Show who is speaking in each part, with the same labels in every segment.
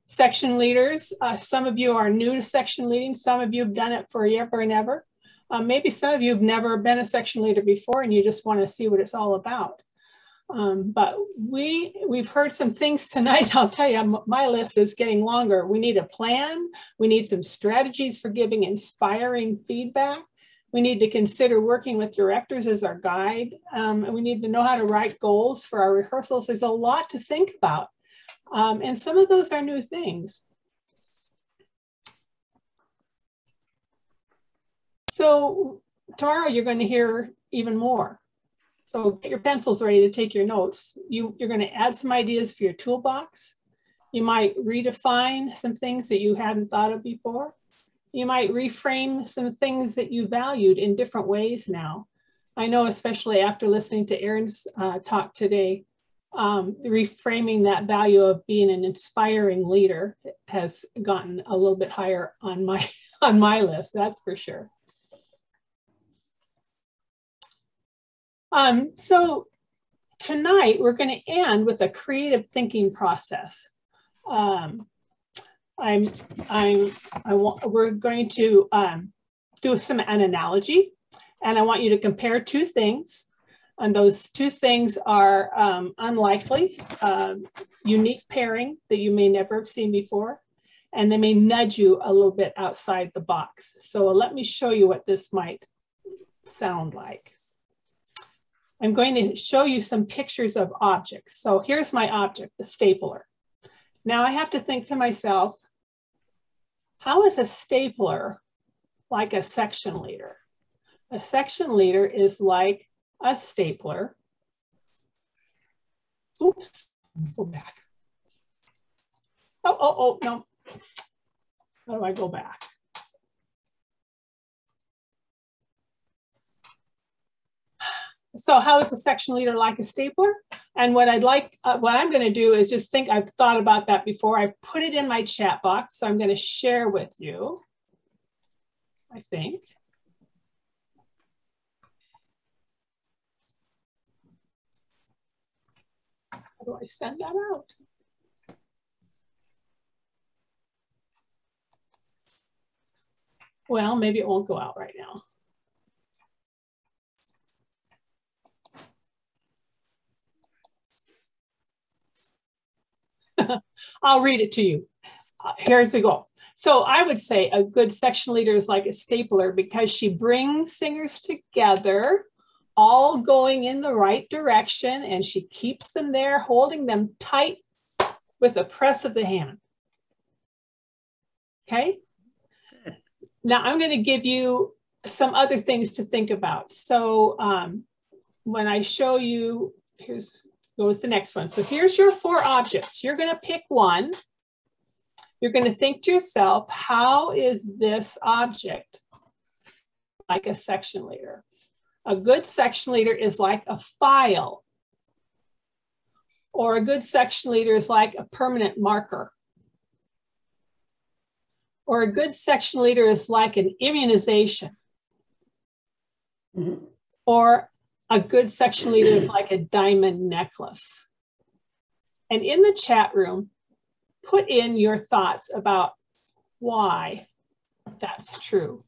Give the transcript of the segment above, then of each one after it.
Speaker 1: section leaders. Some of you are new to section leading. Some of you have done it forever and ever. Maybe some of you have never been a section leader before and you just want to see what it's all about. But we've heard some things tonight. I'll tell you, my list is getting longer. We need a plan. We need some strategies for giving inspiring feedback. We need to consider working with directors as our guide. And we need to know how to write goals for our rehearsals. There's a lot to think about. And some of those are new things. So tomorrow you're going to hear even more. So get your pencils ready to take your notes. You're going to add some ideas for your toolbox. You might redefine some things that you hadn't thought of before. You might reframe some things that you valued in different ways now. I know, especially after listening to Erin's talk today, reframing that value of being an inspiring leader has gotten a little bit higher on my list, that's for sure. So tonight we're going to end with a creative thinking process. We're going to do an analogy, and I want you to compare two things. And those two things are unlikely, unique pairing that you may never have seen before, and they may nudge you a little bit outside the box. So let me show you what this might sound like. I'm going to show you some pictures of objects. So here's my object, the stapler. Now I have to think to myself, how is a stapler like a section leader? A section leader is like a stapler. Oops, go back. Oh, no. How do I go back? So how is a section leader like a stapler? And what I'd like, what I'm going to do is just think, I've thought about that before. I've put it in my chat box, so I'm going to share with you, I think. How do I send that out? Well, maybe it won't go out right now. I'll read it to you. Here we go. So I would say a good section leader is like a stapler because she brings singers together, all going in the right direction, and she keeps them there, holding them tight with a press of the hand. Okay? Now I'm going to give you some other things to think about. So when I show you, goes the next one. So here's your 4 objects. You're going to pick one. You're going to think to yourself, how is this object like a section leader? A good section leader is like a file, or a good section leader is like a permanent marker, or a good section leader is like an immunization, or a good section leader is like a diamond necklace. And in the chat room, put in your thoughts about why that's true.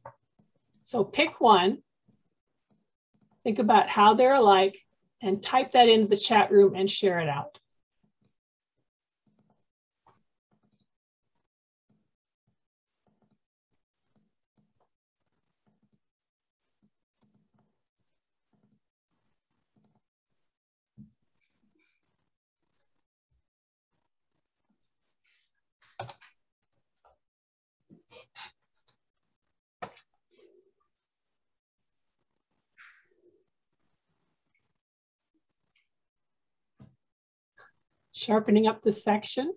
Speaker 1: So pick one, think about how they're alike, and type that into the chat room and share it out. Sharpening up the section.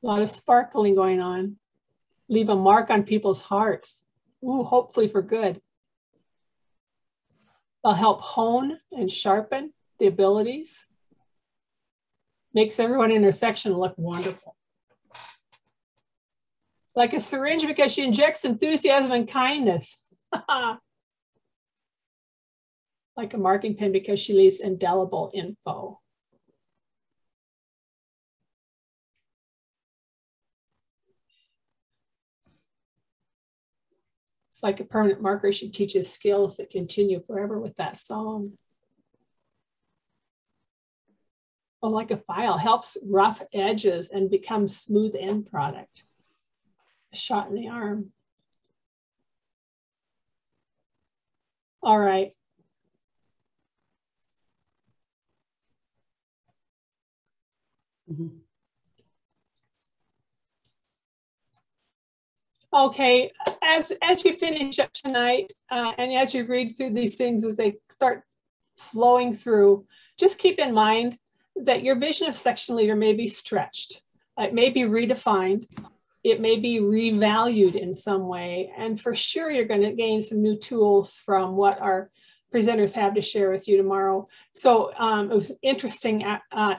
Speaker 1: A lot of sparkling going on. Leave a mark on people's hearts. Ooh, hopefully for good. They'll help hone and sharpen the abilities. Makes everyone in their section look wonderful. Like a syringe because she injects enthusiasm and kindness. like a marking pen because she leaves indelible info. It's like a permanent marker. She teaches skills that continue forever with that song. Oh, like a file, helps rough edges and becomes smooth end product. A shot in the arm. All right. Okay, as you finish up tonight, and as you read through these things as they start flowing through, just keep in mind that your vision of section leader may be stretched. It may be redefined. It may be revalued in some way. And for sure, you're going to gain some new tools from what our presenters have to share with you tomorrow. So it was an interesting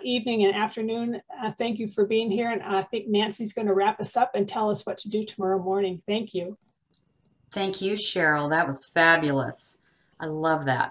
Speaker 1: evening and afternoon. Thank you for being here. And I think Nancy's going to wrap us up and tell us what to do tomorrow morning. Thank you.
Speaker 2: Thank you, Cheryl. That was fabulous. I love that.